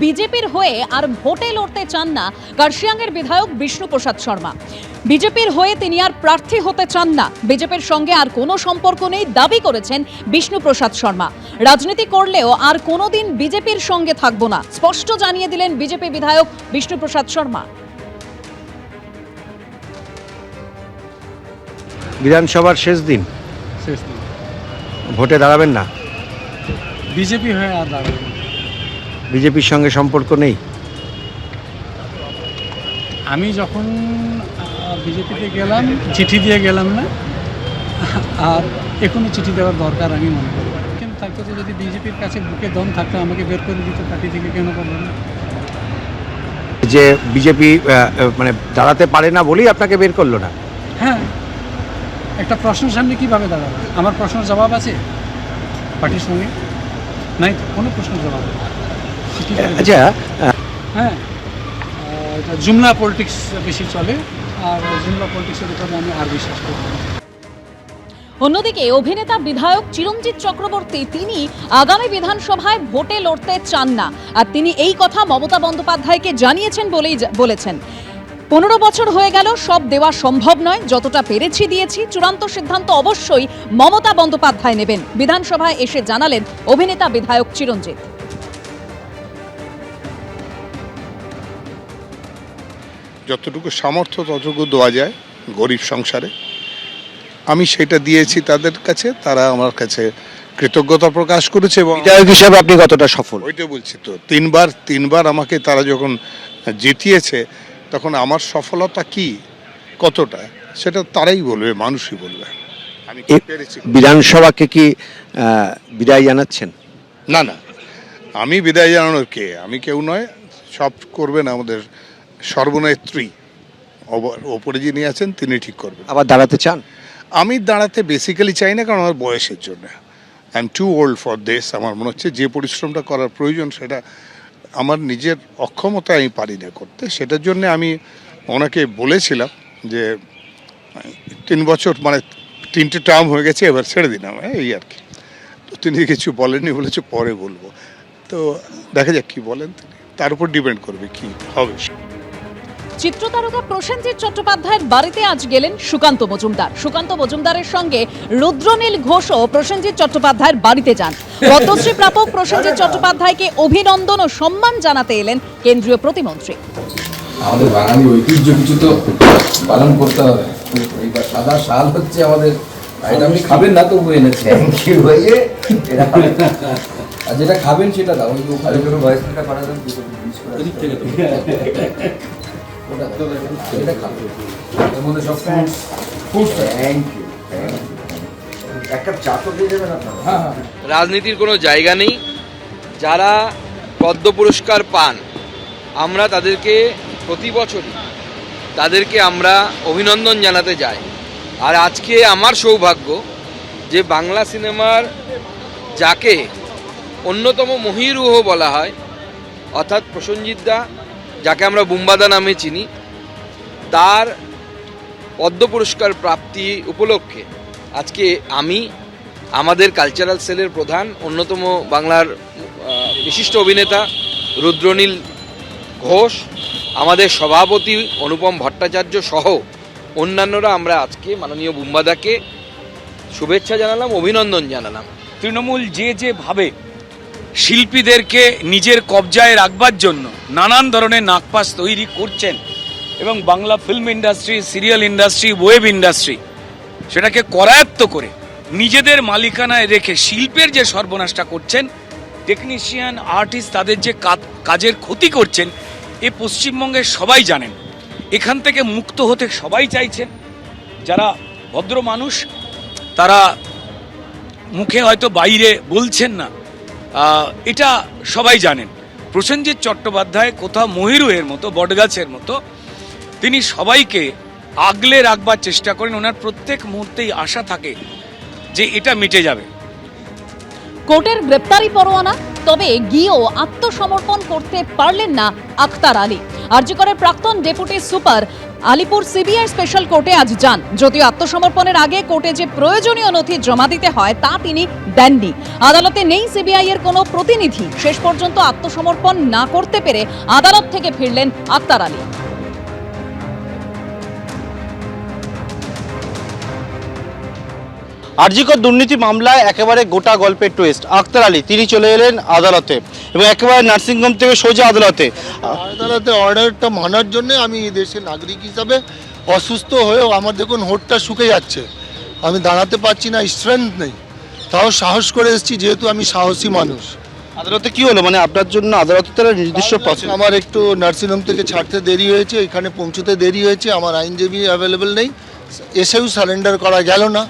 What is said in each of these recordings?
বিজেপির হয়ে আর ভোটে লড়তে চান না কার্শিয়াংয়ের বিধায়ক বিষ্ণুপ্রসাদ শর্মা। বিজেপির হয়ে তিনি আর প্রার্থী হতে চান না, বিজেপির সঙ্গে আর কোনো সম্পর্ক নেই দাবি করেছেন বিষ্ণুপ্রসাদ শর্মা। রাজনীতি করলেও আর কোনোদিন বিজেপির সঙ্গে থাকবো না, স্পষ্ট জানিয়ে দিলেন বিজেপি বিধায়ক বিষ্ণুপ্রসাদ শর্মা। বিধানসভার শেষ দিন, ভোটে দাঁড়াবেন না? বিজেপি হয়ে আর দাঁড়াবে না। বিজেপির সঙ্গে সম্পর্ক নেই? আমি যখন বিজেপিতে গেলাম চিঠি দিয়ে গেলাম না, আর এখনো চিঠি দেওয়ার দরকার আমি মনে করি। কিন্তু থাকতো তো, যদি বিজেপির কাছে বুকে দম থাকতো আমাকে বের করে দিত পার্টি থেকে, কেন করবো না? যে বিজেপি মানে দাঁড়াতে পারে না বলেই আপনাকে বের করলো না? হ্যাঁ, একটা প্রশ্নের সামনে কীভাবে দাঁড়াবে? আমার প্রশ্নের জবাব আছে পার্টির সঙ্গে? নাই তো, কোনো প্রশ্নের জবাব নেই। আচ্ছা, হ্যাঁ, এটা জুমলা পলিটিক্স বেশি চলে, আর জুমলা পলিটিক্সের উপরে আমি আর বিশ্বাস করি না। অন্যদিকে অভিনেতা বিধায়ক চিরঞ্জিত চক্রবর্তী তিনি আগামী বিধানসভায় ভোটে লড়তে চান না, আর তিনি এই কথা মমতা বন্দ্যোপাধ্যায়কে জানিয়েছেন বলেই বলেছেন 15 বছর হয়ে গেল, সব দেওয়া সম্ভব নয়, যতটা পেরেছি দিয়েছি, চূড়ান্ত সিদ্ধান্ত অবশ্যই মমতা বন্দ্যোপাধ্যায় নেবেন। বিধানসভায় এসে জানালেন অভিনেতা বিধায়ক চিরঞ্জিত। যতটুকু সামর্থ্য ততটুকু দেওয়া যায় গরিব সংসারে, আমি সেটা দিয়েছি তাদের কাছে, তারা আমার কাছে কৃতজ্ঞতা প্রকাশ করেছে। এবং বিধায়ক হিসেবে আপনি কতটা সফল? ওইটা বলছি তো, তিনবার আমাকে তারা যখন জিতিয়েছে, তখন আমার সফলতা কি কতটা সেটা তারাই বলবে, মানুষই বলবে। আমি কি পেরেছি? বিধানসভাকে কি বিদায় জানাচ্ছেন? না, আমি বিদায় জানানোর কে? আমি কেউ নয়, সব করবেন আমাদের সর্বনেত্রী, ওপরে যিনি আছেন তিনি ঠিক করবেন। আবার দাঁড়াতে চান? আমি দাঁড়াতে বেসিক্যালি চাই না, কারণ আমার বয়সের জন্য। I am too old for this. আমার মনে হচ্ছে যে পরিশ্রমটা করার প্রয়োজন সেটা আমার নিজের অক্ষমতা আমি পারি না করতে। সেটার জন্য আমি ওনাকে বলেছিলাম যে 3 বছর মানে 3টে টার্ম হয়ে গেছে, এবার ছেড়ে দিলাম, এই আর কি। তো তিনি কিছু বলেননি, বলেছে পরে বলবো। তো দেখা যাক কি বলেন তিনি, তার উপর ডিপেন্ড করবে কি হবে। চিত্রতারকা প্রসেনজিৎ চট্টোপাধ্যায়ের বাড়িতে আজ গেলেন সুকান্ত মজুমদার। সুকান্ত মজুমদারের সঙ্গে রুদ্রনীল ঘোষও প্রসেনজিৎ চট্টোপাধ্যায়ের বাড়িতে যান। পদ্মশ্রী প্রাপক প্রসেনজিৎ চট্টোপাধ্যায়কে অভিনন্দন ও সম্মান জানাতে এলেন কেন্দ্রীয় প্রতিমন্ত্রী। আমাদের বাঙালি ঐতিহ্য কিছু তো পালন করতে হবে। এইবার সাদা শাল হচ্ছে আমাদের, এটা আপনি খাবেন না তবু এনেছে। আর যেটা খাবেন সেটা দাও, ওই ওখানে কোনো ভয়েসটা করা যাবে এটা খাবেন, এর মধ্যে সব ফুডস। Thank you. একটা চা তো দিয়ে দেবেন আপনারা? হ্যাঁ, রাজনীতির কোনো জায়গা নেই। যারা পদ্ম পুরস্কার পান, আমরা তাদেরকে প্রতি বছরই তাদেরকে আমরা অভিনন্দন জানাতে যাই। আর আজকে আমার সৌভাগ্য যে বাংলা সিনেমার যাকে অন্যতম মহীরুহ বলা হয়, অর্থাৎ প্রসেনজিৎ দা, যাকে আমরা বুম্বাদা নামে চিনি, তার পদ্ম পুরস্কার প্রাপ্তি উপলক্ষে আজকে আমি, আমাদের কালচারাল সেলের প্রধান, অন্যতম বাংলার বিশিষ্ট অভিনেতা রুদ্রনীল ঘোষ, আমাদের সভাপতি অনুপম ভট্টাচার্য সহ অন্যান্যরা আমরা আজকে মাননীয় বুম্বাদাকে শুভেচ্ছা জানালাম, অভিনন্দন জানালাম। তৃণমূল যেভাবে শিল্পীদেরকে নিজের কবজায় রাখবার জন্য নানান ধরনের নাগপাশ তৈরি করছেন, এবং Bangla film industry, serial industry, web industry সেটাকে করায়ত্ত করে নিজেদের মালিকানায় রেখে শিল্পের যে সর্বনাশটা করছেন, টেকনিশিয়ান, আর্টিস্ট তাদের যে কাজের ক্ষতি করছেন, এ পশ্চিমবঙ্গের সবাই জানেন। এখান থেকে মুক্ত হতে সবাই চাইছেন। যারা ভদ্র মানুষ তারা মুখে হয়তো বাইরে বলছেন না, এটা সবাই জানেন। প্রসেনজিৎ চট্টোপাধ্যায় কোথাও মহিরুহের মতো, বটগাছের মতো, তিনি সবাইকে আগলে রাখবার চেষ্টা করেন। ওনার প্রত্যেক মুহূর্তেই আশা থাকে যে এটা মিটে যাবে। কোর্টের গ্রেপ্তারি পরোয়ানা, তবে গিয়েও আত্মসমর্পণ করতে পারলেন না আখতার আলী। আরজিকরের প্রাক্তন deputy super Alipur CBI special কোর্টে আজ যান। যদিও আত্মসমর্পণের আগে কোর্টে যে প্রয়োজনীয় নথি জমা দিতে হয় তা তিনি দেননি। আদালতে নেই সিবিআই এর কোনো প্রতিনিধি। শেষ পর্যন্ত আত্মসমর্পণ না করতে পেরে আদালত থেকে ফিরলেন আক্তার আলী। আরজিকর দুর্নীতি মামলায় একেবারে গোটা গল্পের টুইস্ট। আক্তার আলী তিনি চলে এলেন আদালতে এবং একেবারে নার্সিংহোম থেকে সোজা আদালতে। আদালতে অর্ডারটা মানার জন্য আমি এই দেশের নাগরিক হিসাবে অসুস্থ হয়েও আমার দেখুন হোঁটটা শুকে যাচ্ছে, আমি দাঁড়াতে পারছি না, স্ট্রেংথ নেই, তাও সাহস করে এসেছি যেহেতু আমি সাহসী মানুষ। আদালতে কি হলো, মানে আপনার জন্য আদালতে তারা নির্দিষ্ট প্রসেস? আমার একটু নার্সিংহোম থেকে ছাড়তে দেরি হয়েছে, এখানে পৌঁছতে দেরি হয়েছে, আমার আইনজীবী অ্যাভেলেবেল নেই, এসেও সারেন্ডার করা গেল না।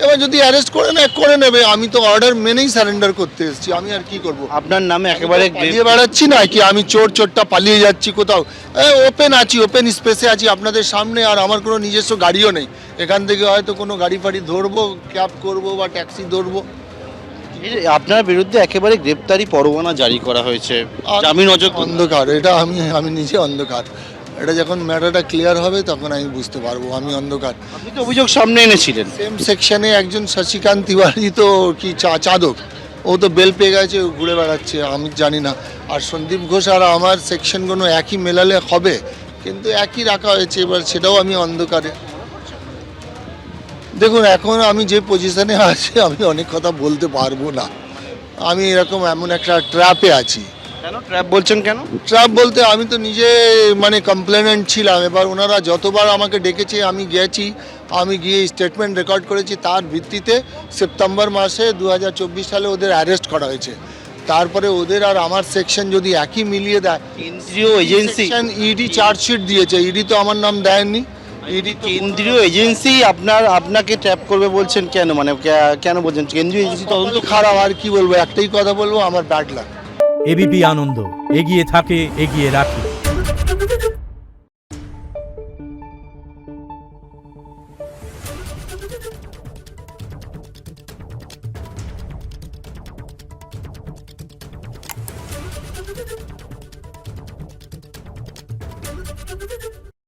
এবার যদি অ্যারেস্ট করে নেবে, আমি তো অর্ডার মেনেই সারেন্ডার করতে এসেছি, আমি আর কি করব? আপনার নামে একেবারে পালিয়ে বেড়াচ্ছি না কি, আমি চোরটা পালিয়ে যাচ্ছি কোথাও? ওপেন আছি, ওপেন স্পেসে আছি আপনাদের সামনে, আর আমার কোনো নিজস্ব গাড়িও নেই। এখান থেকে হয়তো কোনো গাড়ি ফাড়ি ধরবো, ক্যাব করবো বা ট্যাক্সি ধরবো। আপনার বিরুদ্ধে একেবারে গ্রেপ্তারি পরোয়ানা জারি করা হয়েছে, জামিন অযোগ্য। অন্ধকার এটা, আমি নিজে অন্ধকার। এটা যখন ম্যাটারটা ক্লিয়ার হবে তখন আমি বুঝতে পারবো আমি অন্ধকার। আপনি তো অভিযোগ সামনে এনেছিলেন। সেম সেকশনে একজন শশিকান্ত তিওয়ারি তো কি চাদক, ও তো বেল পেয়ে গেছে, ও ঘুরে বেড়াচ্ছে, আমি জানি না। আর সন্দীপ ঘোষ আর আমার সেকশনগুলো একই মেলালে হবে, কিন্তু একই রাখা হয়েছে, এবার সেটাও আমি অন্ধকারে। দেখুন এখন আমি যে পজিশনে আছি আমি অনেক কথা বলতে পারবো না, আমি এমন একটা ট্র্যাপে আছি। কেন ট্র্যাপ বলছেন, কেন ট্র্যাপ বলতে আমি তো নিজে মানে কমপ্লেনেন্ট ছিলাম, এবার ওনারা যতবার আমাকে ডেকেছে আমি গেছি, আমি গিয়ে স্টেটমেন্ট রেকর্ড করেছি, তার ভিত্তিতে সেপ্টেম্বর মাসে 2024 সালে ওদের অ্যারেস্ট করা হয়েছে। তারপরে ওদের আর আমার সেকশন যদি একই মিলিয়ে দেয়, কেন্দ্রীয় এজেন্সি ইডি চার্জশিট দিয়েছে, ইডি তো আমার নাম দেয়নি। ইডি কেন্দ্রীয় এজেন্সি আপনাকে ট্র্যাপ করবে বলছেন কেন, মানে কেন বলছেন কেন্দ্রীয় এজেন্সি তদন্ত? খারাপ, আর কি বলবো, একটাই কথা বলবো, আমার ব্যাড লাক। এবিপি আনন্দ এগিয়ে থাকে, এগিয়ে রাখে।